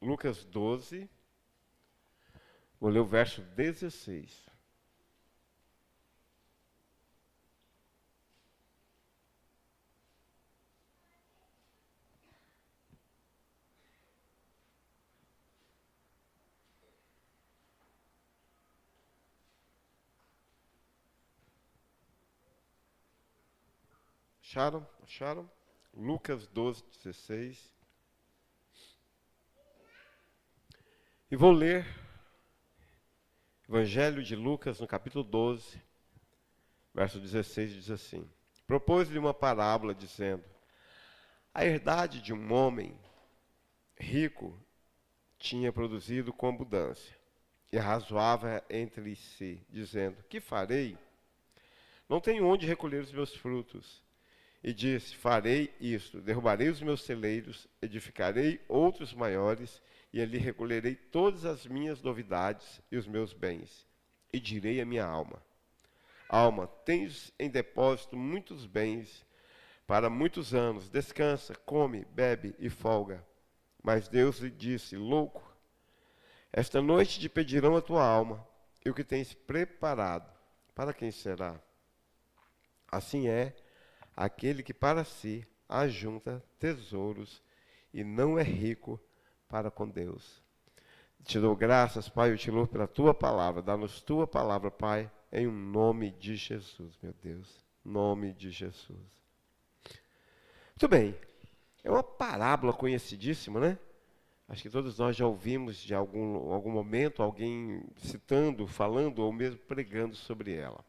Lucas 12, vou ler o verso 16. Acharam? Acharam? Lucas 12, 16. E vou ler Evangelho de Lucas, no capítulo 12, verso 16, diz assim: Propôs-lhe uma parábola, dizendo: A herdade de um homem rico tinha produzido com abundância, e arrazoava entre si, dizendo: Que farei? Não tenho onde recolher os meus frutos. E disse: Farei isto, derrubarei os meus celeiros, edificarei outros maiores, e ali recolherei todas as minhas novidades e os meus bens. E direi à minha alma: Alma, tens em depósito muitos bens para muitos anos, descansa, come, bebe e folga. Mas Deus lhe disse: Louco, esta noite te pedirão a tua alma, e o que tens preparado, para quem será? Assim é aquele que para si ajunta tesouros e não é rico para com Deus. Te dou graças, Pai, eu te louvo pela tua palavra. Dá-nos tua palavra, Pai, em nome de Jesus, meu Deus. Nome de Jesus. Muito bem. É uma parábola conhecidíssima, né? Acho que todos nós já ouvimos de algum momento alguém citando, falando ou mesmo pregando sobre ela.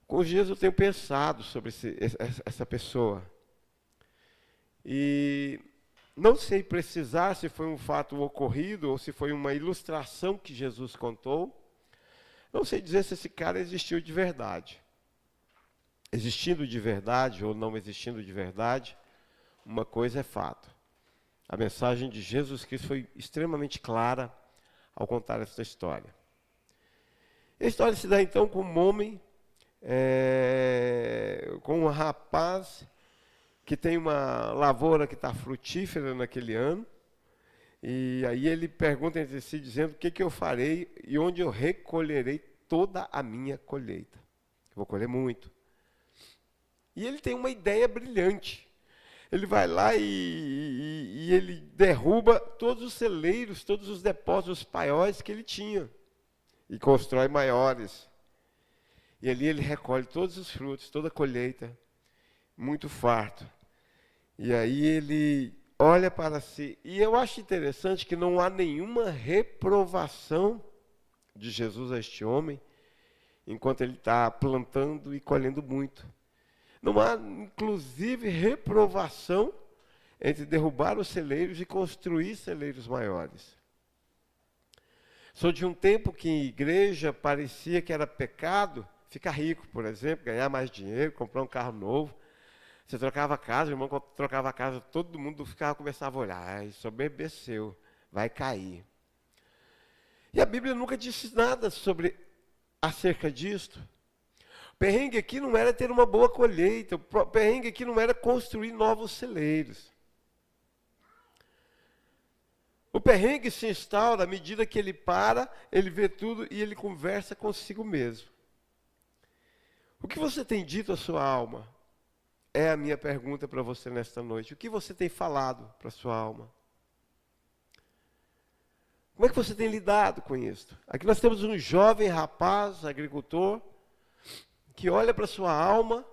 Com os dias eu tenho pensado sobre essa pessoa. E não sei precisar se foi um fato ocorrido ou se foi uma ilustração que Jesus contou. Não sei dizer se esse cara existiu de verdade. Existindo de verdade ou não existindo de verdade, uma coisa é fato. A mensagem de Jesus Cristo foi extremamente clara ao contar essa história. A história se dá então com um homem, com um rapaz que tem uma lavoura que está frutífera naquele ano, e aí ele pergunta entre si, dizendo: o que eu farei e onde eu recolherei toda a minha colheita? Vou colher muito. E ele tem uma ideia brilhante. Ele vai lá e ele derruba todos os celeiros, todos os depósitos paióis que ele tinha, e constrói maiores. E ali ele recolhe todos os frutos, toda a colheita, muito farto. E aí ele olha para si. E eu acho interessante que não há nenhuma reprovação de Jesus a este homem, enquanto ele está plantando e colhendo muito. Não há, inclusive, reprovação entre derrubar os celeiros e construir celeiros maiores. Sou de um tempo que em igreja parecia que era pecado ficar rico, por exemplo, ganhar mais dinheiro, comprar um carro novo. Você trocava a casa, o irmão trocava a casa, todo mundo começava a olhar: isso bebeceu, vai cair. E a Bíblia nunca disse nada acerca disto. O perrengue aqui não era ter uma boa colheita, o perrengue aqui não era construir novos celeiros. O perrengue se instaura à medida que ele para, ele vê tudo e ele conversa consigo mesmo. O que você tem dito à sua alma? É a minha pergunta para você nesta noite. O que você tem falado para a sua alma? Como é que você tem lidado com isso? Aqui nós temos um jovem rapaz, agricultor, que olha para a sua alma,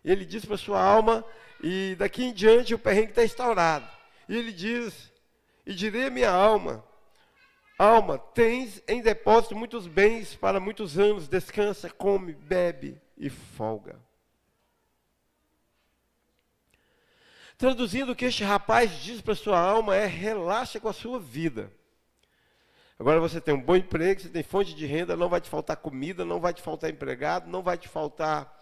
e ele diz para a sua alma: e daqui em diante o perrengue está instaurado. E ele diz: e direi à minha alma: alma, tens em depósito muitos bens para muitos anos, descansa, come, bebe e folga. Traduzindo, o que este rapaz diz para a sua alma é: relaxa com a sua vida. Agora você tem um bom emprego, você tem fonte de renda, não vai te faltar comida, não vai te faltar empregado, não vai te faltar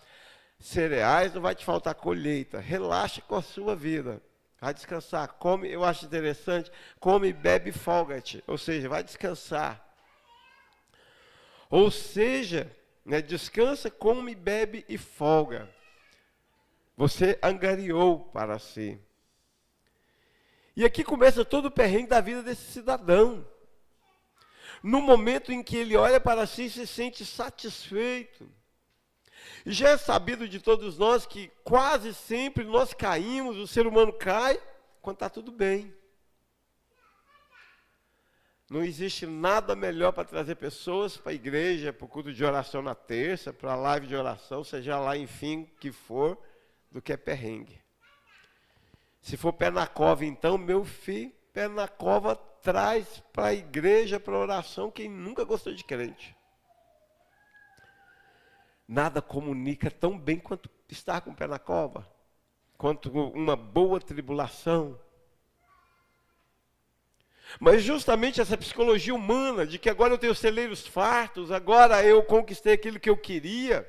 cereais, não vai te faltar colheita. Relaxa com a sua vida. Vai descansar. Come, eu acho interessante, come, bebe e folga-te. Ou seja, vai descansar. Ou seja, descansa, come, bebe e folga. Você angariou para si. E aqui começa todo o perrengue da vida desse cidadão. No momento em que ele olha para si e se sente satisfeito. E já é sabido de todos nós que quase sempre nós caímos, o ser humano cai quando está tudo bem. Não existe nada melhor para trazer pessoas para a igreja, para o culto de oração na terça, para a live de oração, seja lá, enfim, que for, do que é perrengue. Se for pé na cova, então, meu filho, pé na cova traz para a igreja, para a oração, quem nunca gostou de crente. Nada comunica tão bem quanto estar com o pé na cova, quanto uma boa tribulação. Mas justamente essa psicologia humana, de que agora eu tenho celeiros fartos, agora eu conquistei aquilo que eu queria.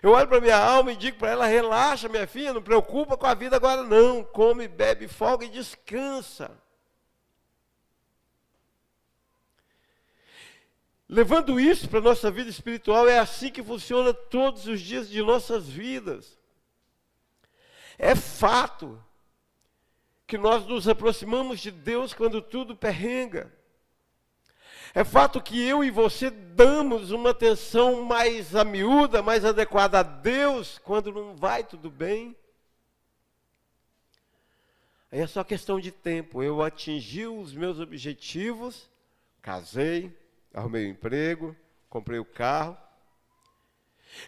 Eu olho para minha alma e digo para ela, relaxa minha filha, não preocupa com a vida agora não. Come, bebe, folga e descansa. Levando isso para a nossa vida espiritual, é assim que funciona todos os dias de nossas vidas. É fato que nós nos aproximamos de Deus quando tudo perrenga. É fato que eu e você damos uma atenção mais amiúda, mais adequada a Deus, quando não vai tudo bem. Aí é só questão de tempo. Eu atingi os meus objetivos, casei, arrumei um emprego, comprei o carro.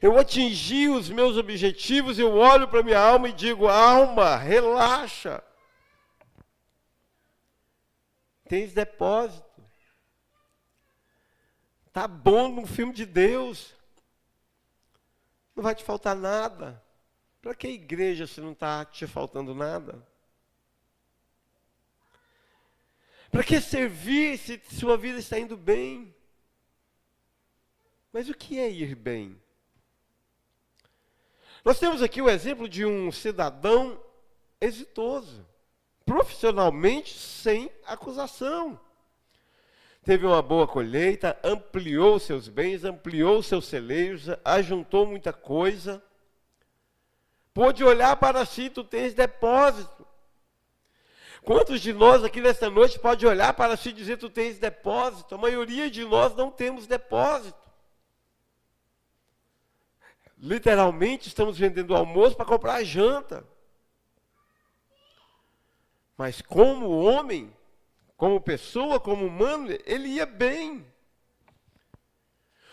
Eu atingi os meus objetivos, eu olho para minha alma e digo, alma, relaxa. Tens depósito. Tá bom no filme de Deus. Não vai te faltar nada. Para que igreja se não está te faltando nada? Para que servir se sua vida está indo bem? Mas o que é ir bem? Nós temos aqui o exemplo de um cidadão exitoso. Profissionalmente, sem acusação. Teve uma boa colheita, ampliou seus bens, ampliou seus celeiros, ajuntou muita coisa. Pôde olhar para si, tu tens depósito. Quantos de nós aqui nesta noite pode olhar para si e dizer tu tens depósito? A maioria de nós não temos depósito. Literalmente estamos vendendo almoço para comprar janta. Mas como homem, como pessoa, como humano, ele ia bem.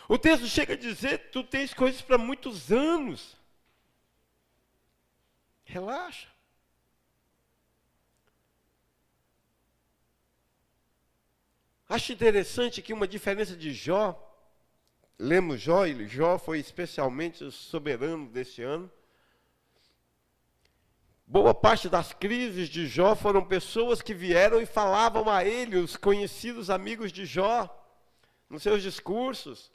O texto chega a dizer, tu tens coisas para muitos anos. Relaxa. Acho interessante aqui uma diferença de Jó. Lemos Jó, e Jó foi especialmente o soberano desse ano. Boa parte das crises de Jó foram pessoas que vieram e falavam a ele, os conhecidos amigos de Jó, nos seus discursos.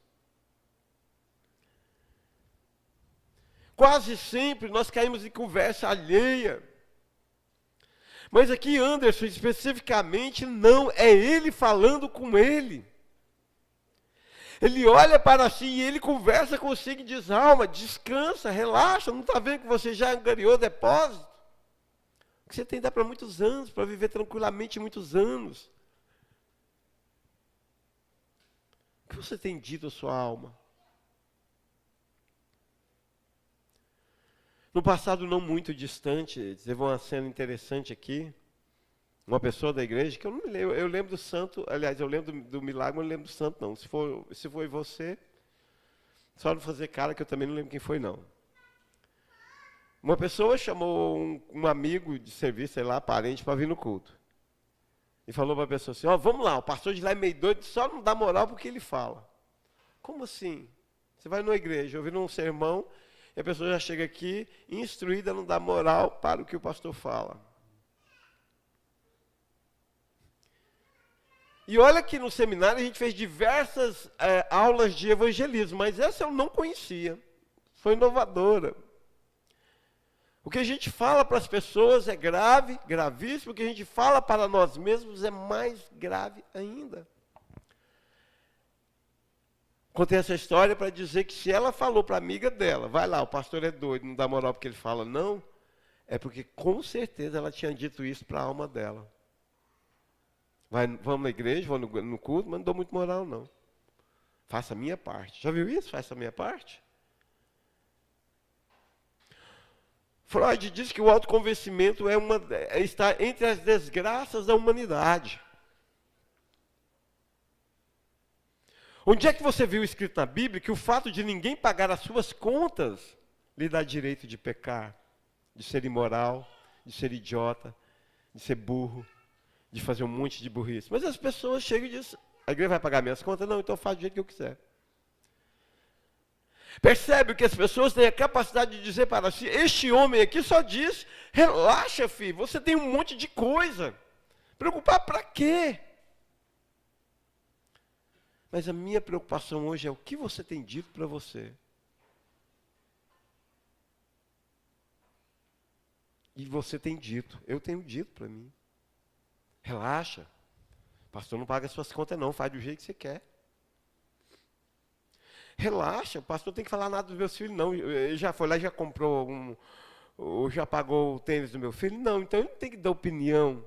Quase sempre nós caímos em conversa alheia. Mas aqui Anderson, especificamente, não, é ele falando com ele. Ele olha para si e ele conversa consigo e diz, alma, descansa, relaxa, não está vendo que você já angariou depósito? Que você tem que dar para muitos anos, para viver tranquilamente muitos anos. O que você tem dito à sua alma? No passado não muito distante, teve uma cena interessante aqui, uma pessoa da igreja, que eu não me lembro, eu lembro do santo, aliás, eu lembro do milagre, mas não lembro do santo não. Se foi você, só não fazer cara que eu também não lembro quem foi não. Uma pessoa chamou um amigo de serviço, sei lá, parente, para vir no culto. E falou para a pessoa assim, ó, vamos lá, o pastor de lá é meio doido, só não dá moral porque ele fala. Como assim? Você vai numa igreja, ouvindo um sermão, e a pessoa já chega aqui, instruída a não dar moral para o que o pastor fala. E olha que no seminário a gente fez diversas aulas de evangelismo, mas essa eu não conhecia. Foi inovadora. O que a gente fala para as pessoas é grave, gravíssimo. O que a gente fala para nós mesmos é mais grave ainda. Contei essa história para dizer que se ela falou para a amiga dela, vai lá, o pastor é doido, não dá moral porque ele fala não, é porque com certeza ela tinha dito isso para a alma dela. Vamos na igreja, vou no culto, mas não dou muito moral não. Faça a minha parte. Já viu isso? Faça a minha parte. Freud diz que o autoconvencimento está entre as desgraças da humanidade. Onde é que você viu escrito na Bíblia que o fato de ninguém pagar as suas contas lhe dá direito de pecar, de ser imoral, de ser idiota, de ser burro, de fazer um monte de burrice? Mas as pessoas chegam e dizem, a igreja vai pagar minhas contas? Não, então eu faço do jeito que eu quiser. Percebe que as pessoas têm a capacidade de dizer para si, este homem aqui só diz, relaxa, filho, você tem um monte de coisa. Preocupar para quê? Mas a minha preocupação hoje é o que você tem dito para você. E você tem dito, eu tenho dito para mim. Relaxa, o pastor não paga as suas contas não, faz do jeito que você quer. Relaxa, o pastor não tem que falar nada dos meus filhos não. Ele já foi lá e já comprou ou já pagou o tênis do meu filho? Não, então ele não tem que dar opinião.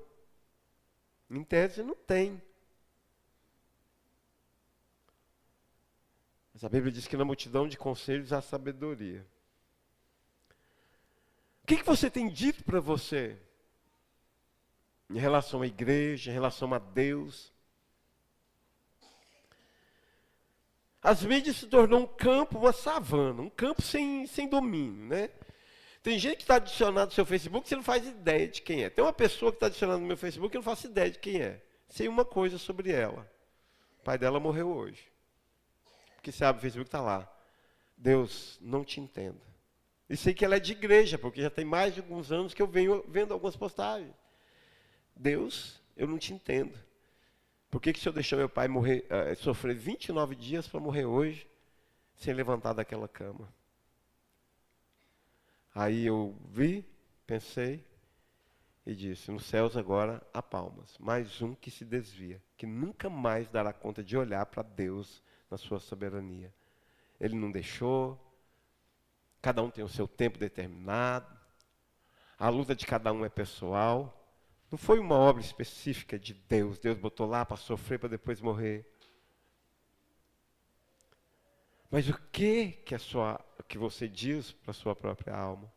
Em tese não tem. Mas a Bíblia diz que na multidão de conselhos há sabedoria. O que você tem dito para você? Em relação à igreja, em relação a Deus. As mídias se tornou um campo, uma savana, um campo sem domínio, né? Tem gente que está adicionado no seu Facebook que você não faz ideia de quem é. Tem uma pessoa que está adicionada no meu Facebook que eu não faço ideia de quem é. Sei uma coisa sobre ela. O pai dela morreu hoje. Porque você abre o Facebook, está lá. Deus, não te entendo. E sei que ela é de igreja, porque já tem mais de alguns anos que eu venho vendo algumas postagens. Deus, eu não te entendo. Por que o Senhor deixou meu pai morrer, sofrer 29 dias para morrer hoje, sem levantar daquela cama? Aí eu vi, pensei e disse, nos céus agora há palmas. Mais um que se desvia, que nunca mais dará conta de olhar para Deus na sua soberania. Ele não deixou, cada um tem o seu tempo determinado, a luta de cada um é pessoal. Não foi uma obra específica de Deus. Deus botou lá para sofrer, para depois morrer. Mas o que você diz para a sua própria alma?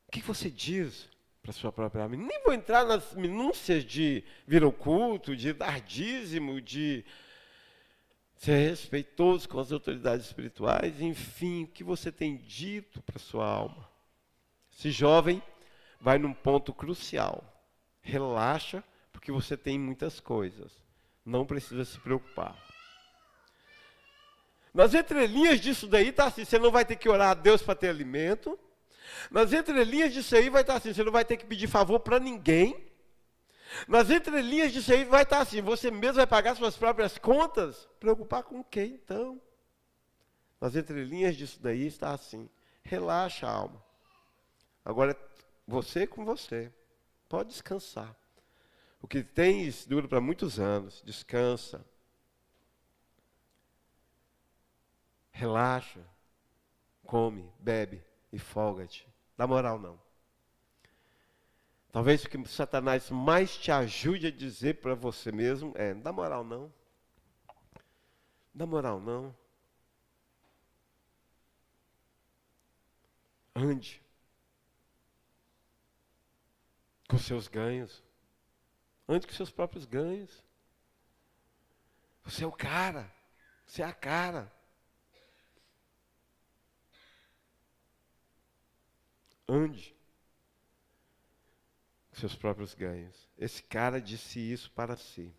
O que você diz para a sua própria alma? Nem vou entrar nas minúcias de vir ao culto, de dar dízimo, de ser respeitoso com as autoridades espirituais. Enfim, o que você tem dito para a sua alma? Esse jovem vai num ponto crucial. Relaxa, porque você tem muitas coisas. Não precisa se preocupar. Nas entrelinhas disso daí está assim, você não vai ter que orar a Deus para ter alimento. Nas entrelinhas disso aí vai estar assim, você não vai ter que pedir favor para ninguém. Nas entrelinhas disso aí vai estar assim, você mesmo vai pagar suas próprias contas. Preocupar com quem então? Nas entrelinhas disso daí está assim, relaxa a alma. Agora, você com você. Pode descansar. O que tens dura para muitos anos. Descansa. Relaxa. Come, bebe e folga-te. Dá moral não. Talvez o que Satanás mais te ajude a dizer para você mesmo é, não dá moral não. Dá moral não. Ande com seus ganhos. Ande com seus próprios ganhos. Você é o cara. Você é a cara. Ande com seus próprios ganhos. Esse cara disse isso para si.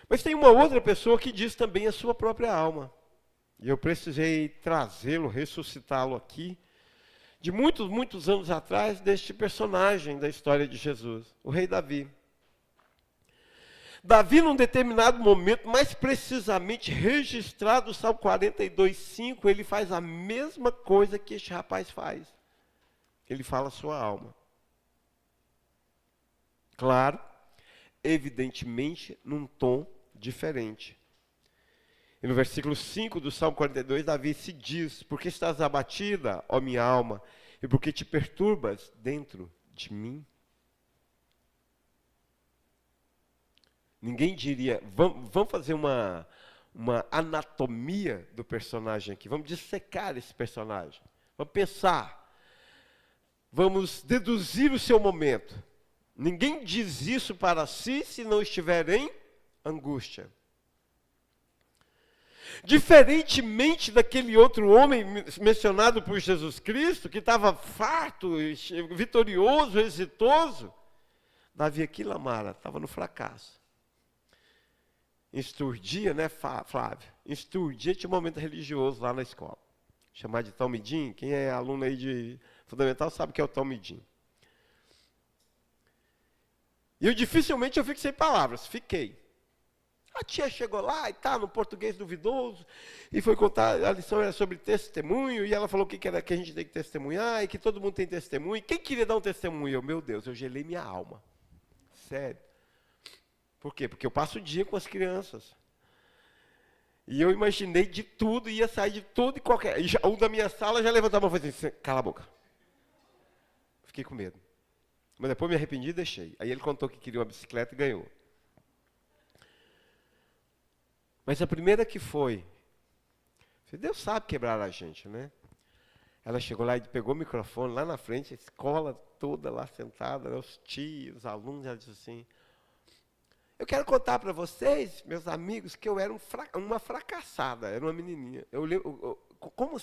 Mas tem uma outra pessoa que diz também a sua própria alma. E eu precisei trazê-lo, ressuscitá-lo aqui, de muitos, muitos anos atrás, deste personagem da história de Jesus, o rei Davi. Davi, num determinado momento, mais precisamente registrado no Salmo 42:5, ele faz a mesma coisa que este rapaz faz. Ele fala a sua alma. Claro, evidentemente, num tom diferente. E no versículo 5 do Salmo 42, Davi se diz: por que estás abatida, ó minha alma, e por que te perturbas dentro de mim? Ninguém diria, vamos fazer uma anatomia do personagem aqui, vamos dissecar esse personagem, vamos pensar, vamos deduzir o seu momento. Ninguém diz isso para si se não estiver em angústia. Diferentemente daquele outro homem mencionado por Jesus Cristo, que estava farto, vitorioso, exitoso, Davi aqui, Lamara, estava no fracasso. Insturdia, né, Flávio? Insturdia, tinha um momento religioso lá na escola. Chamar de Talmidim, quem é aluno aí de fundamental sabe o que é o Talmidim. E eu dificilmente eu fico sem palavras, fiquei. A tia chegou lá e tá no português duvidoso, e foi contar, a lição era sobre testemunho, e ela falou que era que a gente tem que testemunhar, e que todo mundo tem testemunho. Quem queria dar um testemunho? Eu, meu Deus, eu gelei minha alma. Sério. Por quê? Porque eu passo o dia com as crianças. E eu imaginei de tudo, ia sair de tudo e qualquer... E um da minha sala já levantou a mão e falou assim, cala a boca. Fiquei com medo. Mas depois me arrependi e deixei. Aí ele contou que queria uma bicicleta e ganhou. Mas a primeira que foi, Deus sabe quebrar a gente, né? Ela chegou lá e pegou o microfone lá na frente, a escola toda lá sentada, né, os tios, os alunos, ela disse assim, eu quero contar para vocês, meus amigos, que eu era uma fracassada, era uma menininha. Como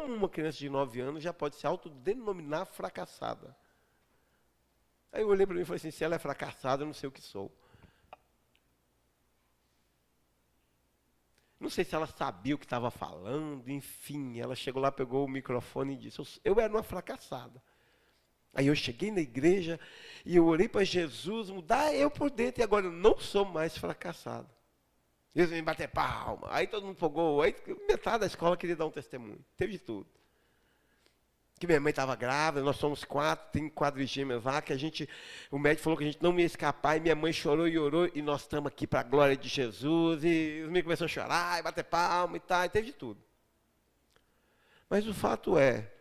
uma criança de 9 anos já pode se autodenominar fracassada? Aí eu olhei para mim e falei assim, se ela é fracassada, eu não sei o que sou. Não sei se ela sabia o que estava falando, enfim, ela chegou lá, pegou o microfone e disse, eu era uma fracassada. Aí eu cheguei na igreja e eu orei para Jesus mudar eu por dentro e agora eu não sou mais fracassado. Eles me bater palma, aí todo mundo empolgou, aí metade da escola queria dar um testemunho, teve de tudo. Que minha mãe estava grávida, nós somos 4, tem quadrigêmeas lá, que o médico falou que a gente não ia escapar, e minha mãe chorou e orou, e nós estamos aqui para a glória de Jesus, e os meninos começaram a chorar, e bater palma e tal, e teve de tudo. Mas o fato é,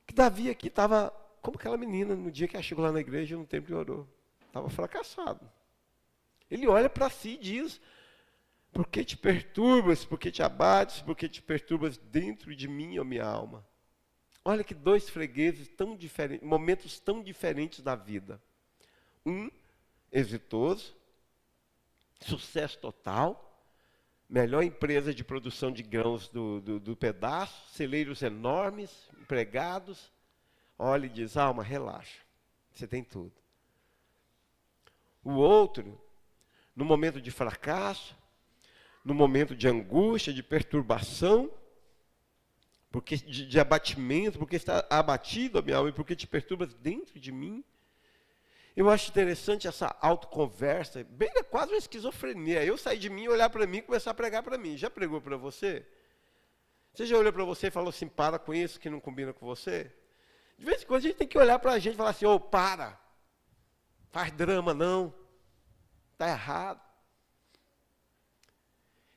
que Davi aqui estava, como aquela menina, no dia que ela chegou lá na igreja, no templo e orou, estava fracassado. Ele olha para si e diz, por que te perturbas, por que te abates, por que te perturbas dentro de mim, ó minha alma? Olha que dois fregueses tão diferentes, momentos tão diferentes da vida. Um, exitoso, sucesso total, melhor empresa de produção de grãos do pedaço, celeiros enormes, empregados. Olha e diz, alma, relaxa, você tem tudo. O outro, no momento de fracasso, no momento de angústia, de perturbação, porque de abatimento, porque está abatido a minha alma, e porque te perturbas dentro de mim. Eu acho interessante essa autoconversa, bem quase uma esquizofrenia. Eu sair de mim, olhar para mim e começar a pregar para mim. Já pregou para você? Você já olhou para você e falou assim, para com isso que não combina com você? De vez em quando a gente tem que olhar para a gente e falar assim, ô, para, faz drama não, está errado.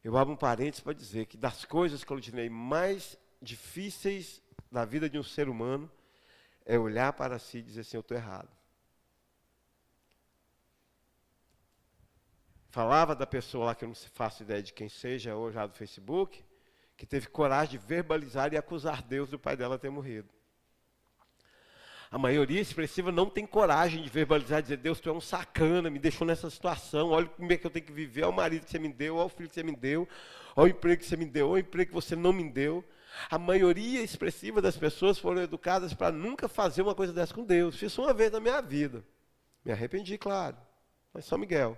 Eu abro um parênteses para dizer que das coisas que eu imaginei mais difíceis na vida de um ser humano é olhar para si e dizer assim, eu estou errado. Falava da pessoa lá, que eu não faço ideia de quem seja, hoje lá do Facebook, que teve coragem de verbalizar e acusar Deus do pai dela ter morrido. A maioria expressiva não tem coragem de verbalizar e dizer, Deus, tu é um sacana, me deixou nessa situação, olha como é que eu tenho que viver, olha o marido que você me deu, olha o filho que você me deu, olha o emprego que você me deu, olha o emprego que você não me deu. A maioria expressiva das pessoas foram educadas para nunca fazer uma coisa dessa com Deus. Fiz isso uma vez na minha vida. Me arrependi, claro, mas São Miguel.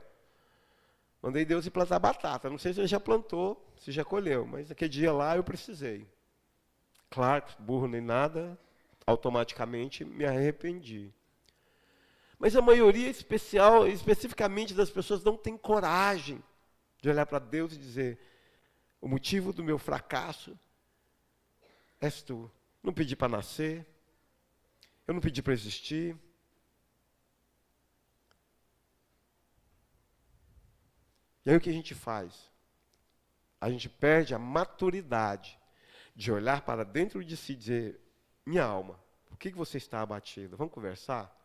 Mandei Deus ir plantar batata, não sei se ele já plantou, se já colheu, mas naquele dia lá eu precisei. Claro, burro nem nada, automaticamente me arrependi. Mas a maioria especificamente das pessoas não tem coragem de olhar para Deus e dizer, o motivo do meu fracasso és tu. Não pedi para nascer, eu não pedi para existir. E aí o que a gente faz? A gente perde a maturidade de olhar para dentro de si e dizer, minha alma, por que você está abatida? Vamos conversar?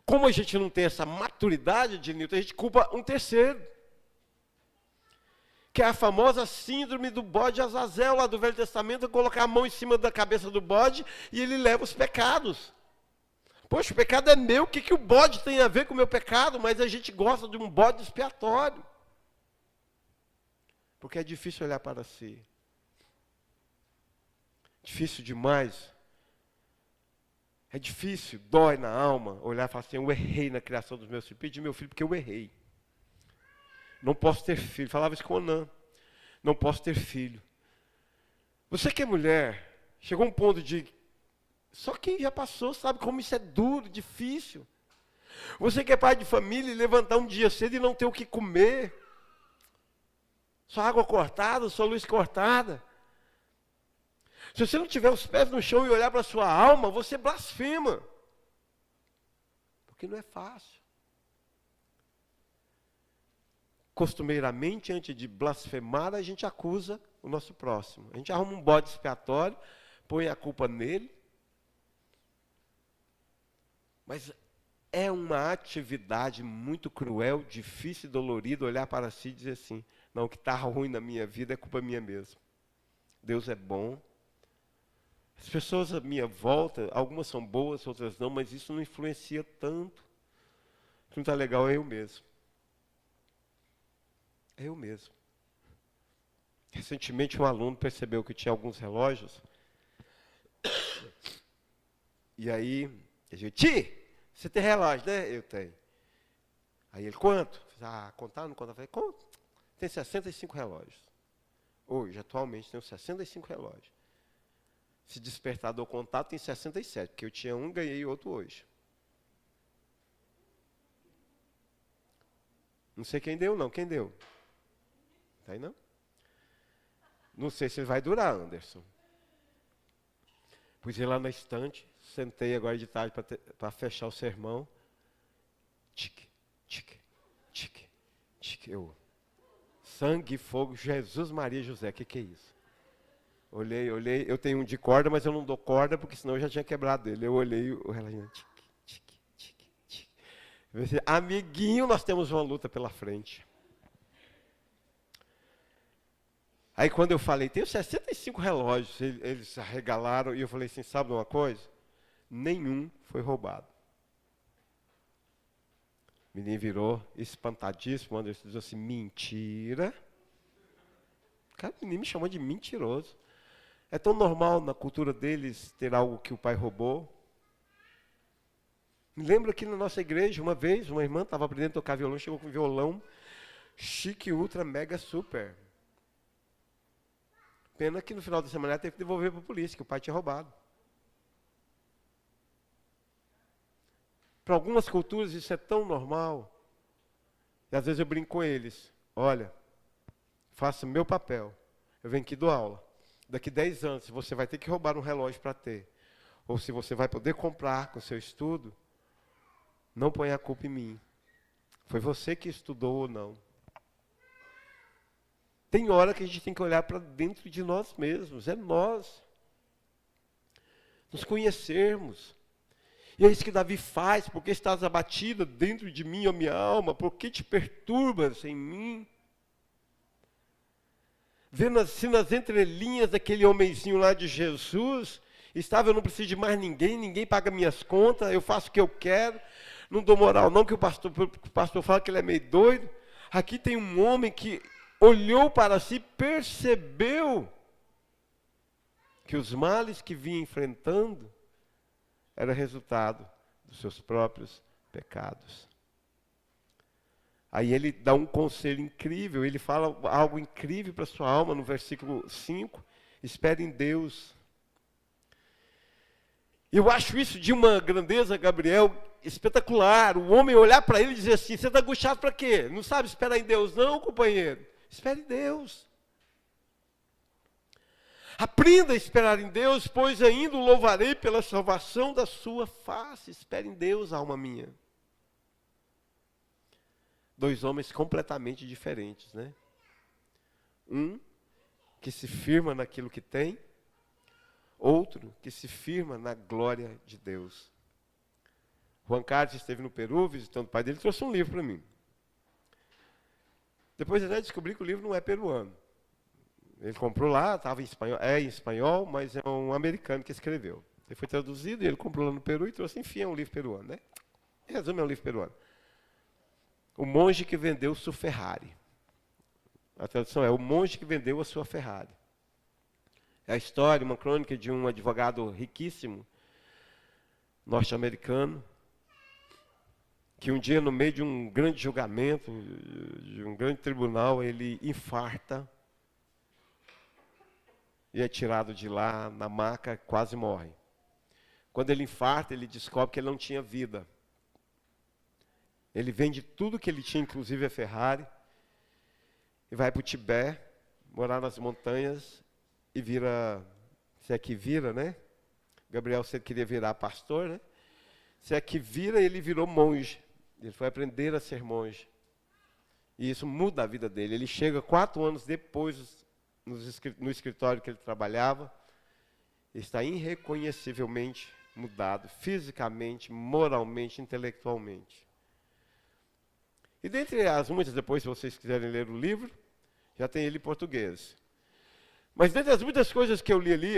Como a gente não tem essa maturidade de Newton, a gente culpa um terceiro. Que é a famosa síndrome do bode Azazel, lá do Velho Testamento, colocar a mão em cima da cabeça do bode e ele leva os pecados. Poxa, o pecado é meu, o que o bode tem a ver com o meu pecado? Mas a gente gosta de um bode expiatório. Porque é difícil olhar para si. Difícil demais. É difícil, dói na alma, olhar e falar assim, eu errei na criação dos meus filhos. Pedi meu filho porque eu errei. Não posso ter filho. Falava isso com Onã. Não posso ter filho. Você que é mulher, chegou a um ponto de... Só quem já passou sabe como isso é duro, difícil. Você que é pai de família e levantar um dia cedo e não ter o que comer. Sua água cortada, sua luz cortada. Se você não tiver os pés no chão e olhar para a sua alma, você blasfema. Porque não é fácil. Costumeiramente, antes de blasfemar, a gente acusa o nosso próximo. A gente arruma um bode expiatório, põe a culpa nele. Mas é uma atividade muito cruel, difícil e dolorida olhar para si e dizer assim, não, o que está ruim na minha vida é culpa minha mesmo. Deus é bom. As pessoas à minha volta, algumas são boas, outras não, mas isso não influencia tanto. O que não está legal é eu mesmo. É eu mesmo. Recentemente um aluno percebeu que tinha alguns relógios. E aí, eu disse, Ti, você tem relógio, né? Eu tenho. Aí ele, quanto? Contar, não contar? Eu falei, quanto? Tem 65 relógios. Hoje, atualmente, tenho 65 relógios. Se despertador contato, tem 67, porque eu tinha um, ganhei outro hoje. Não sei quem deu, não. Quem deu? Tá aí, não? Não sei se ele vai durar, Anderson. Pus ele lá na estante, sentei agora de tarde para fechar o sermão. Tique, tique, tique, tique. Eu, sangue, fogo, Jesus, Maria, José, o que é isso? Olhei, eu tenho um de corda, mas eu não dou corda, porque senão eu já tinha quebrado ele. Eu olhei o relógio, tique, tique, tique, tique. Amiguinho, nós temos uma luta pela frente. Aí quando eu falei, tenho 65 relógios, eles arregalaram, e eu falei assim, sabe de uma coisa? Nenhum foi roubado. O menino virou espantadíssimo, Anderson disse assim, mentira. Cara, o menino me chamou de mentiroso. É tão normal na cultura deles ter algo que o pai roubou. Me lembro aqui na nossa igreja, uma vez, uma irmã estava aprendendo a tocar violão, chegou com um violão chique, ultra, mega, super. Pena que no final da semana ela teve que devolver para a polícia, que o pai tinha roubado. Para algumas culturas isso é tão normal. E às vezes eu brinco com eles. Olha, faça o meu papel. Eu venho aqui e dou aula. Daqui 10 anos, se você vai ter que roubar um relógio para ter, ou se você vai poder comprar com o seu estudo, não ponha a culpa em mim. Foi você que estudou ou não. Tem hora que a gente tem que olhar para dentro de nós mesmos. É nós. Nos conhecermos. E é isso que Davi faz. Por que estás abatida dentro de mim, ó minha alma? Por que te perturbas em mim? Vendo assim nas entrelinhas daquele homenzinho lá de Jesus, estava, eu não preciso de mais ninguém, ninguém paga minhas contas, eu faço o que eu quero, não dou moral não, que o pastor fala que ele é meio doido. Aqui tem um homem que olhou para si, percebeu que os males que vinha enfrentando era resultado dos seus próprios pecados. Aí ele dá um conselho incrível, ele fala algo incrível para a sua alma no versículo 5, espere em Deus. Eu acho isso de uma grandeza, Gabriel, espetacular. O homem olhar para ele e dizer assim, você está angustiado para quê? Não sabe esperar em Deus não, companheiro? Espere em Deus. Aprenda a esperar em Deus, pois ainda o louvarei pela salvação da sua face. Espere em Deus, alma minha. dois homens completamente diferentes, né? Um que se firma naquilo que tem, outro que se firma na glória de Deus. Juan Carlos esteve no Peru visitando o pai dele, trouxe um livro para mim. Depois até descobri que o livro não é peruano. Ele comprou lá, estava em espanhol, em espanhol, mas é um americano que escreveu. Ele foi traduzido e ele comprou lá no Peru e trouxe, enfim, é um livro peruano, né? Em resumo, é um livro peruano. O monge que vendeu sua Ferrari. A tradução é o monge que vendeu a sua Ferrari. É a história, uma crônica de um advogado riquíssimo, norte-americano, que um dia, no meio de um grande julgamento, de um grande tribunal, ele infarta e é tirado de lá na maca, quase morre. Quando ele infarta, ele descobre que ele não tinha vida. Ele vende tudo que ele tinha, inclusive a Ferrari, e vai para o Tibete, morar nas montanhas, e vira, se é que vira, né? Gabriel, você queria virar pastor, né? Se é que vira, ele virou monge. Ele foi aprender a ser monge. E isso muda a vida dele. Ele chega 4 anos depois no escritório que ele trabalhava, está irreconhecivelmente mudado, fisicamente, moralmente, intelectualmente. E dentre as muitas, depois, se vocês quiserem ler o livro, já tem ele em português. Mas dentre as muitas coisas que eu li ali,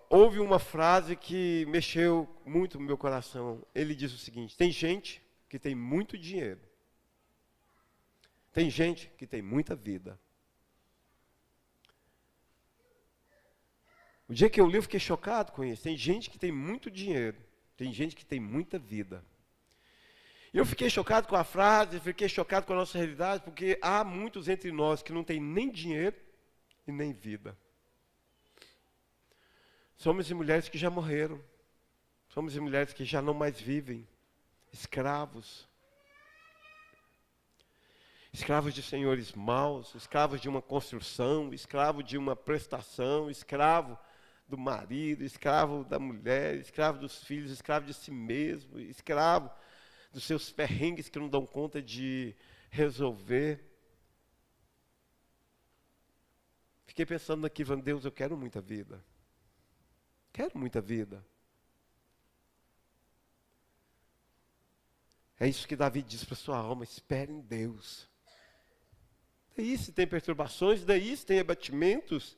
houve uma frase que mexeu muito no meu coração. Ele diz o seguinte: tem gente que tem muito dinheiro. Tem gente que tem muita vida. O dia que eu li, eu fiquei chocado com isso. Tem gente que tem muito dinheiro. Tem gente que tem muita vida. Eu fiquei chocado com a frase, fiquei chocado com a nossa realidade, porque há muitos entre nós que não têm nem dinheiro e nem vida. Somos mulheres que já morreram. Somos mulheres que já não mais vivem. Escravos. Escravos de senhores maus, escravos de uma construção, escravo de uma prestação, escravo do marido, escravo da mulher, escravo dos filhos, escravo de si mesmo, escravo dos seus perrengues que não dão conta de resolver. Fiquei pensando aqui, falando, Deus, eu quero muita vida. Quero muita vida. É isso que Davi diz para sua alma: espere em Deus. Daí se tem perturbações, daí se tem abatimentos,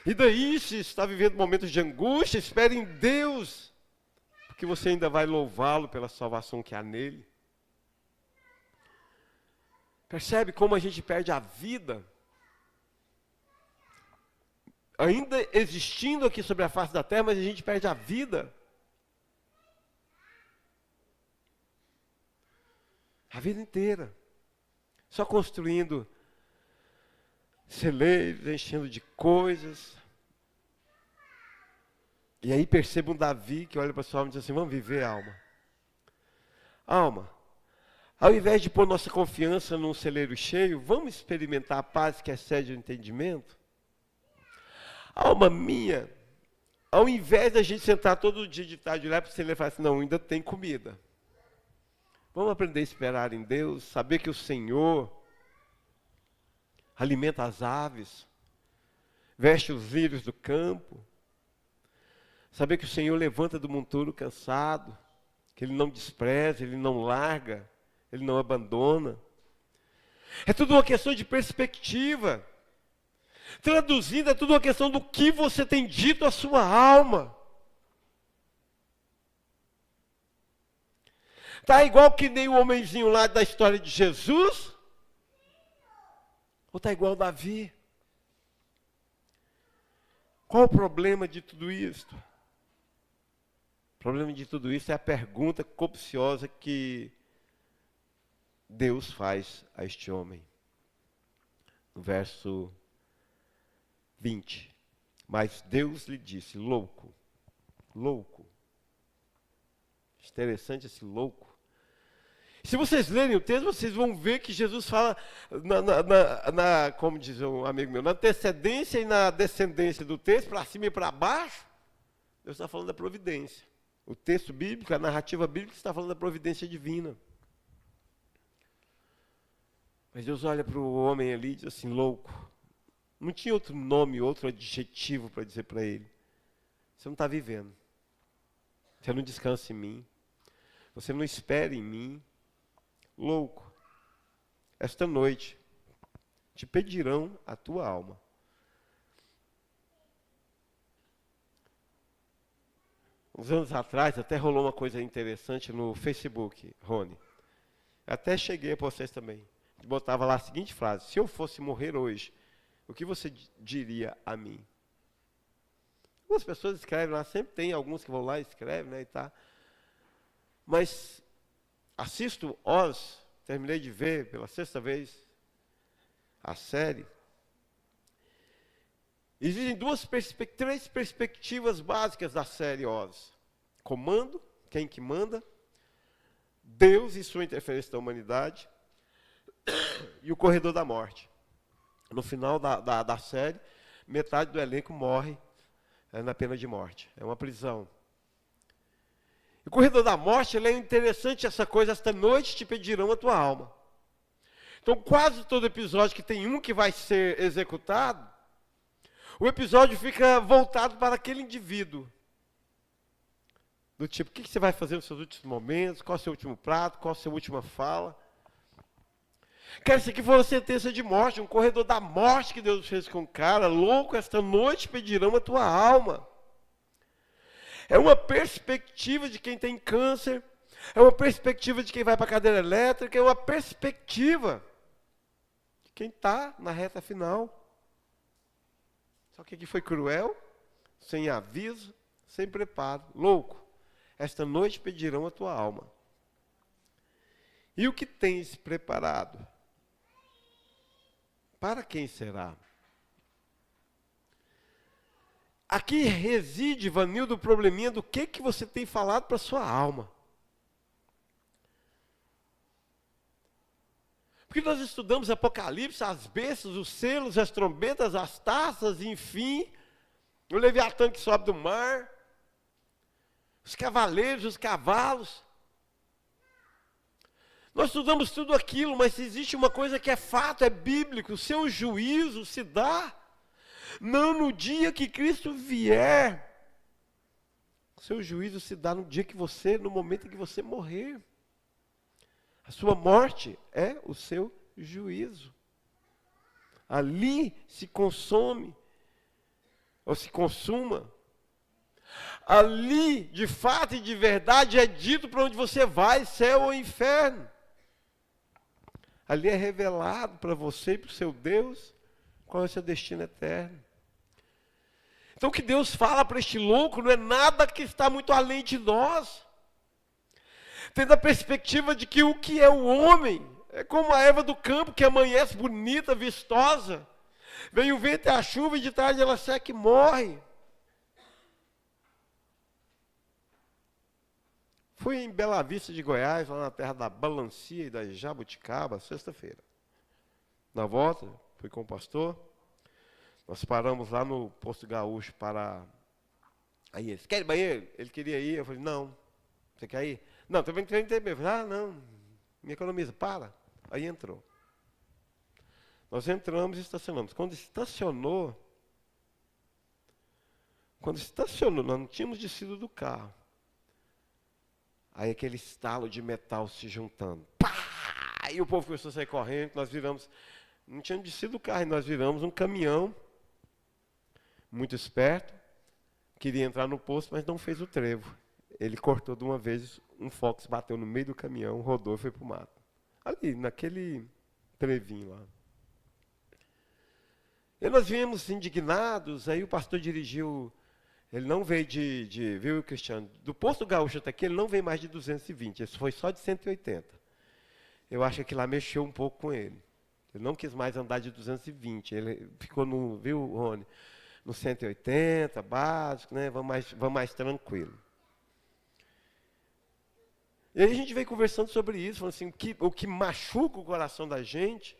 e daí se está vivendo momentos de angústia, espere em Deus, porque você ainda vai louvá-lo pela salvação que há nele. Percebe como a gente perde a vida? Ainda existindo aqui sobre a face da terra, mas a gente perde a vida. A vida inteira. Só construindo celeiros, enchendo de coisas. E aí perceba um Davi que olha para sua alma e diz assim: vamos viver, alma. Alma, ao invés de pôr nossa confiança num celeiro cheio, vamos experimentar a paz que excede o entendimento? Alma minha, ao invés da gente sentar todo dia de tarde e olhar para o celeiro e falar assim: não, ainda tem comida. Vamos aprender a esperar em Deus, saber que o Senhor alimenta as aves, veste os lírios do campo, saber que o Senhor levanta do monturo cansado, que Ele não despreza, Ele não larga, Ele não abandona. É tudo uma questão de perspectiva. Traduzindo, é tudo uma questão do que você tem dito à sua alma. Está igual que nem o homenzinho lá da história de Jesus? Ou está igual Davi? Qual o problema de tudo isso? O problema de tudo isso é a pergunta capciosa que Deus faz a este homem. No verso 20. Mas Deus lhe disse: louco, louco. Interessante esse louco. Se vocês lerem o texto, vocês vão ver que Jesus fala, como diz um amigo meu, na antecedência e na descendência do texto, para cima e para baixo, Deus está falando da providência. O texto bíblico, a narrativa bíblica está falando da providência divina. Mas Deus olha para o homem ali e diz assim, louco. Não tinha outro nome, outro adjetivo para dizer para ele. Você não está vivendo. Você não descansa em mim. Você não espera em mim. Louco. Esta noite te pedirão a tua alma. Uns anos atrás até rolou uma coisa interessante no Facebook, Rony. Até cheguei a vocês também. Botava lá a seguinte frase: se eu fosse morrer hoje, o que você diria a mim? Algumas pessoas escrevem lá, sempre tem alguns que vão lá e escrevem, né, e tá. Mas assisto Oz, terminei de ver pela 6ª vez a série. Existem três perspectivas básicas da série Oz: comando, quem que manda, Deus e sua interferência da humanidade, e o corredor da morte. No final da série, metade do elenco morre na pena de morte. É uma prisão. O corredor da morte, ele é interessante essa coisa: esta noite te pedirão a tua alma. Então, quase todo episódio que tem um que vai ser executado, o episódio fica voltado para aquele indivíduo. Do tipo, o que você vai fazer nos seus últimos momentos, qual é o seu último prato, qual é a sua última fala. Cara, isso aqui foi uma sentença de morte, um corredor da morte que Deus fez com o cara. Louco, esta noite pedirão a tua alma. É uma perspectiva de quem tem câncer, é uma perspectiva de quem vai para a cadeira elétrica, é uma perspectiva de quem está na reta final. Só que aqui foi cruel, sem aviso, sem preparo. Louco, esta noite pedirão a tua alma. E o que tens preparado? Para quem será? Aqui reside, Vanildo, o probleminha do que você tem falado para a sua alma. Porque nós estudamos Apocalipse, as bestas, os selos, as trombetas, as taças, enfim, o Leviatã que sobe do mar, os cavaleiros, os cavalos. Nós estudamos tudo aquilo, mas existe uma coisa que é fato, é bíblico: o seu juízo se dá não no dia que Cristo vier. O seu juízo se dá no dia que você, no momento em que você morrer. A sua morte é o seu juízo. Ali se consome, ou se consuma. Ali, de fato e de verdade, é dito para onde você vai, céu ou inferno. Ali é revelado para você e para o seu Deus qual é o seu destino eterno. Então o que Deus fala para este louco não é nada que está muito além de nós. Tendo a perspectiva de que o que é o homem é como a erva do campo, que amanhece bonita, vistosa. Vem o vento e a chuva e de tarde ela seca e morre. Fui em Bela Vista de Goiás, lá na terra da Balancia e da Jabuticaba, sexta-feira. Na volta, fui com o pastor. Nós paramos lá no Posto Gaúcho para... Aí eles, quer ir banheiro? Ele queria ir, eu falei, não. Você quer ir? Não, também querendo ter medo. Ah, não, me economiza, para. Aí entrou. Nós entramos e estacionamos. Quando estacionou, nós não tínhamos descido do carro. Aí aquele estalo de metal se juntando. Pá! E o povo começou a sair correndo, nós viramos, não tínhamos descido do carro, nós viramos um caminhão, muito esperto, queria entrar no posto, mas não fez o trevo. Ele cortou de uma vez, um Fox bateu no meio do caminhão, rodou e foi para o mato. Ali, naquele trevinho lá. E nós viemos indignados, aí o pastor dirigiu. Ele não veio viu, Cristiano? Do Posto Gaúcho até aqui, ele não veio mais de 220, ele foi só de 180. Eu acho que lá mexeu um pouco com ele. Ele não quis mais andar de 220, ele ficou no, viu, Rony? No 180, básico, né? Vamos mais tranquilo. E aí a gente veio conversando sobre isso, falando assim, o que machuca o coração da gente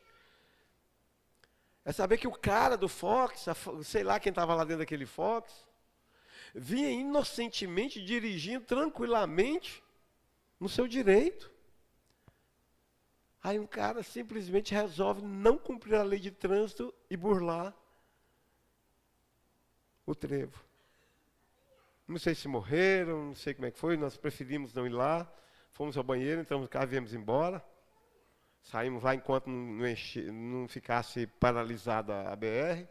é saber que o cara do Fox, sei lá quem estava lá dentro daquele Fox, vinha inocentemente dirigindo tranquilamente no seu direito. Aí um cara simplesmente resolve não cumprir a lei de trânsito e burlar o trevo. Não sei se morreram, não sei como é que foi, nós preferimos não ir lá. Fomos ao banheiro, entramos no carro e viemos embora. Saímos lá enquanto não ficasse paralisada a BR.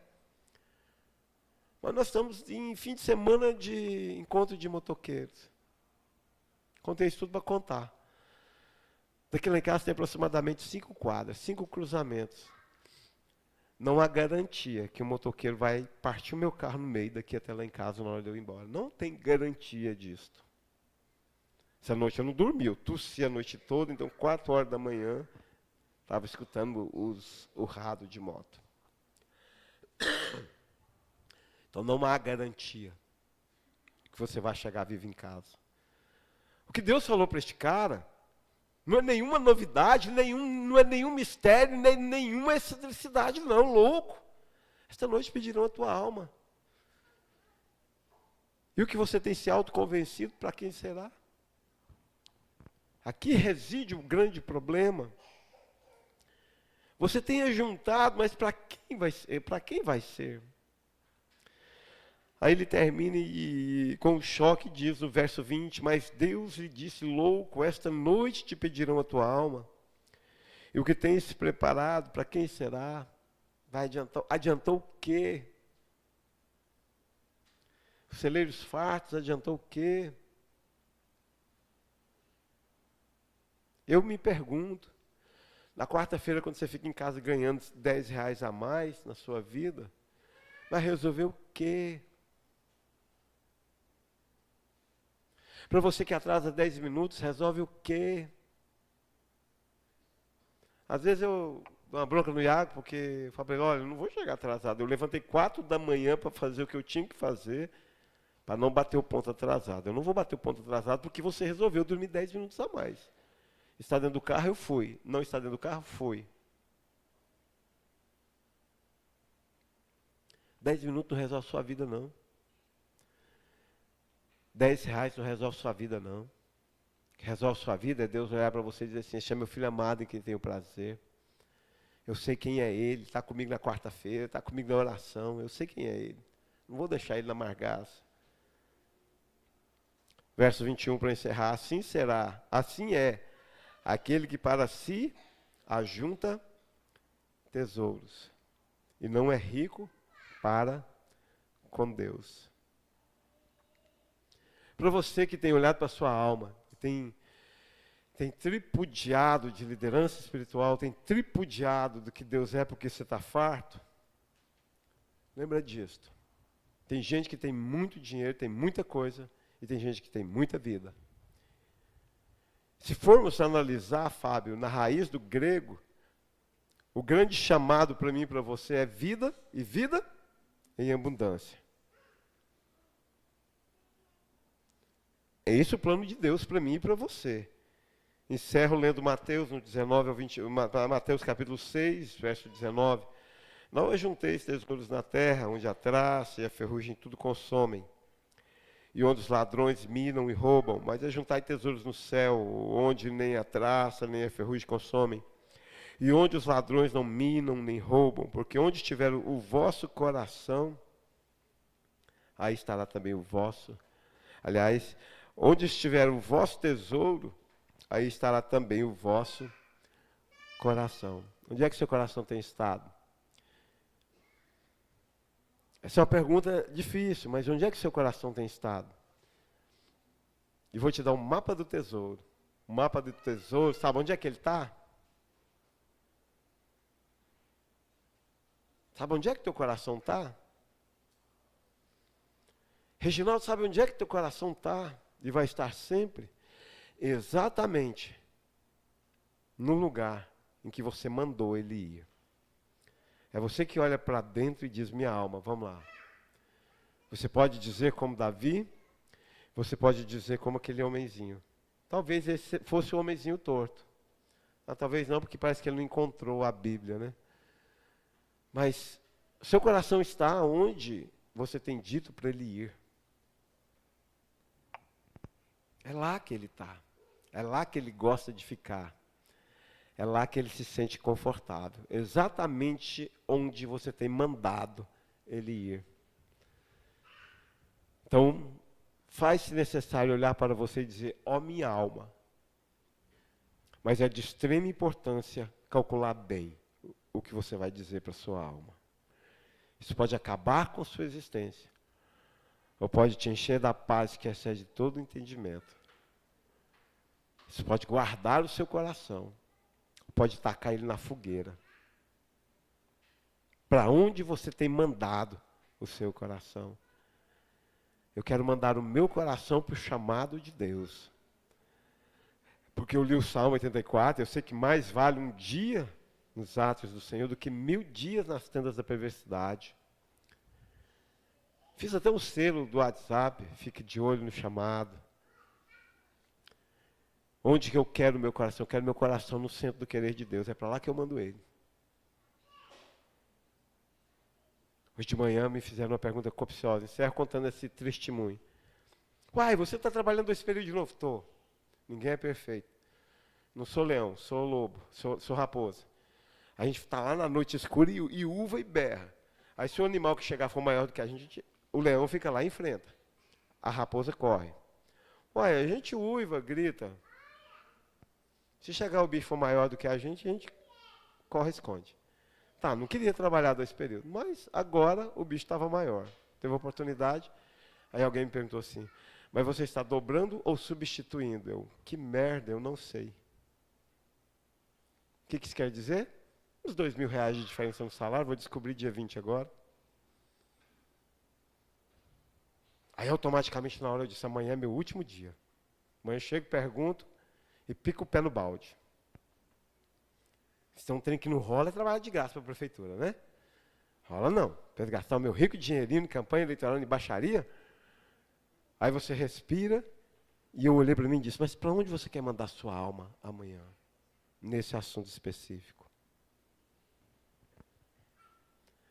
Mas nós estamos em fim de semana de encontro de motoqueiros. Contei isso tudo para contar. Daqui lá em casa tem aproximadamente 5 quadras, 5 cruzamentos. Não há garantia que o motoqueiro vai partir o meu carro no meio daqui até lá em casa na hora de eu ir embora. Não tem garantia disto. Essa noite eu não dormi, eu tossi a noite toda, então 4 horas da manhã, estava escutando o rádio de moto. Então não há garantia que você vai chegar vivo em casa. O que Deus falou para este cara não é nenhuma novidade, não é nenhum mistério, nem nenhuma excentricidade, não, louco. Esta noite pedirão a tua alma. E o que você tem se autoconvencido, para quem será? Aqui reside o grande problema. Você tem ajuntado, mas para quem vai ser? Para quem vai ser? Aí ele termina com um choque, diz no verso 20, mas Deus lhe disse, louco, esta noite te pedirão a tua alma. E o que tens se preparado, para quem será? Vai adiantar, adiantou o quê? Os celeiros fartos, adiantou o quê? Eu me pergunto, na quarta-feira, quando você fica em casa ganhando R$10 a mais na sua vida, vai resolver o quê? Para você que atrasa 10 minutos, resolve o quê? Às vezes eu dou uma bronca no Iago, porque eu falo para ele, olha, eu não vou chegar atrasado. Eu levantei 4 da manhã para fazer o que eu tinha que fazer, para não bater o ponto atrasado. Eu não vou bater o ponto atrasado porque você resolveu dormir 10 minutos a mais. Está dentro do carro, eu fui. Não está dentro do carro, foi. 10 minutos não resolve sua vida, não. R$10 não resolve sua vida, não. O que resolve sua vida é Deus olhar para você e dizer assim, este é meu filho amado em quem tenho prazer. Eu sei quem é ele, está comigo na quarta-feira, está comigo na oração, eu sei quem é ele. Não vou deixar ele na margaça. Verso 21 para encerrar, assim será, assim é, aquele que para si ajunta tesouros e não é rico para com Deus. Para você que tem olhado para a sua alma, tem tripudiado de liderança espiritual, tem tripudiado do que Deus é porque você está farto, lembra disto. Tem gente que tem muito dinheiro, tem muita coisa, e tem gente que tem muita vida. Se formos analisar, Fábio, na raiz do grego, o grande chamado para mim e para você é vida, e vida em abundância. É esse o plano de Deus para mim e para você. Encerro lendo Mateus, no 19 ao 20, Mateus capítulo 6, verso 19. Não ajunteis tesouros na terra, onde a traça e a ferrugem tudo consomem, e onde os ladrões minam e roubam, mas ajuntai tesouros no céu, onde nem a traça nem a ferrugem consomem, e onde os ladrões não minam nem roubam, porque onde estiver o vosso coração, aí estará também o vosso. Aliás, onde estiver o vosso tesouro, aí estará também o vosso coração. Onde é que seu coração tem estado? Essa é uma pergunta difícil, mas onde é que seu coração tem estado? E vou te dar um mapa do tesouro. O mapa do tesouro, sabe onde é que ele está? Sabe onde é que teu coração está? Reginaldo, sabe onde é que teu coração está? E vai estar sempre? Exatamente no lugar em que você mandou ele ir. É você que olha para dentro e diz, minha alma, vamos lá. Você pode dizer como Davi, você pode dizer como aquele homenzinho. Talvez esse fosse o homenzinho torto. Mas talvez não, porque parece que ele não encontrou a Bíblia, né? Mas seu coração está onde você tem dito para ele ir. É lá que ele está. É lá que ele gosta de ficar. é lá que ele se sente confortável. Exatamente onde você tem mandado ele ir. Então, faz-se necessário olhar para você e dizer, ó minha alma. Mas é de extrema importância calcular bem o que você vai dizer para a sua alma. Isso pode acabar com a sua existência. Ou pode te encher da paz que excede todo o entendimento. Isso pode guardar o seu coração. Pode tacar ele na fogueira. Para onde você tem mandado o seu coração? Eu quero mandar o meu coração para o chamado de Deus. Porque eu li o Salmo 84, eu sei que mais vale um dia nos atos do Senhor do que 1000 dias nas tendas da perversidade. Fiz até um selo do WhatsApp, fique de olho no chamado. Onde que eu quero o meu coração? Eu quero meu coração no centro do querer de Deus, é para lá que eu mando ele. Hoje de manhã me fizeram uma pergunta capciosa, encerro contando esse testemunho. Uai, você está trabalhando esse período de novo? Estou. Ninguém é perfeito. Não sou leão, sou lobo, sou raposa. A gente está lá na noite escura e uva e berra. Aí se o animal que chegar for maior do que a gente, o leão fica lá e enfrenta. A raposa corre. Uai, a gente uiva, grita. Se chegar o bicho for maior do que a gente corre e esconde. Tá, não queria trabalhar 2 períodos, mas agora o bicho estava maior. Teve oportunidade, aí alguém me perguntou assim, mas você está dobrando ou substituindo? Eu, que merda, eu não sei. O que isso quer dizer? Uns R$2.000 de diferença no salário, vou descobrir dia 20 agora. Aí automaticamente na hora eu disse, amanhã é meu último dia. Amanhã eu chego, pergunto e pico o pé no balde. Se tem um trem que não rola, é trabalho de graça para a prefeitura, né? Rola não. Para gastar o meu rico dinheirinho em campanha eleitoral, em baixaria. Aí você respira, e eu olhei para mim e disse, mas para onde você quer mandar sua alma amanhã? Nesse assunto específico.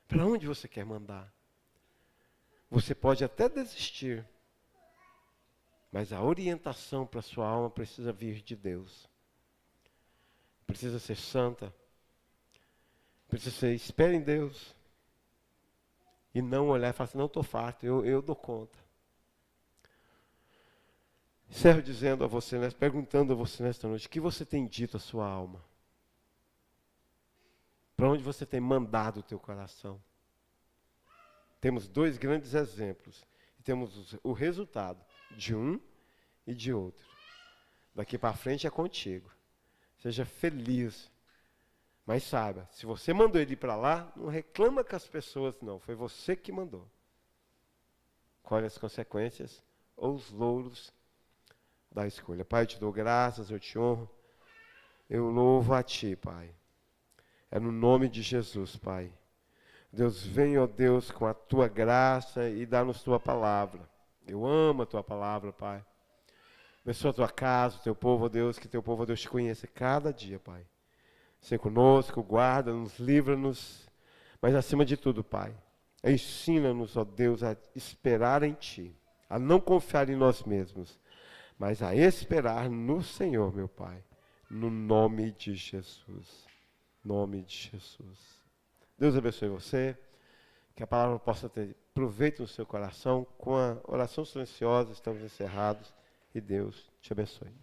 Para onde você quer mandar? Você pode até desistir, mas a orientação para sua alma precisa vir de Deus. Precisa ser santa. Precisa ser, espera em Deus. E não olhar e falar assim, não estou farto, eu dou conta. Encerro dizendo a você, perguntando a você nesta noite, o que você tem dito à sua alma? Para onde você tem mandado o teu coração? Temos 2 grandes exemplos. E temos o resultado de um e de outro. Daqui para frente é contigo. Seja feliz. Mas saiba, se você mandou ele para lá, não reclama com as pessoas, não. Foi você que mandou. Colhe as consequências ou os louros da escolha. Pai, eu te dou graças, eu te honro. Eu louvo a ti, Pai. É no nome de Jesus, Pai. Deus, vem, ó Deus, com a tua graça e dá-nos tua palavra. Eu amo a tua palavra, Pai. Abençoa a tua casa, o teu povo, ó Deus, que teu povo, ó Deus, te conheça cada dia, Pai. Seja conosco, guarda-nos, livra-nos, mas acima de tudo, Pai, ensina-nos, ó Deus, a esperar em Ti, a não confiar em nós mesmos, mas a esperar no Senhor, meu Pai, no nome de Jesus. Nome de Jesus. Deus abençoe você, que a palavra possa ter proveito no seu coração. Com a oração silenciosa, estamos encerrados, e Deus te abençoe.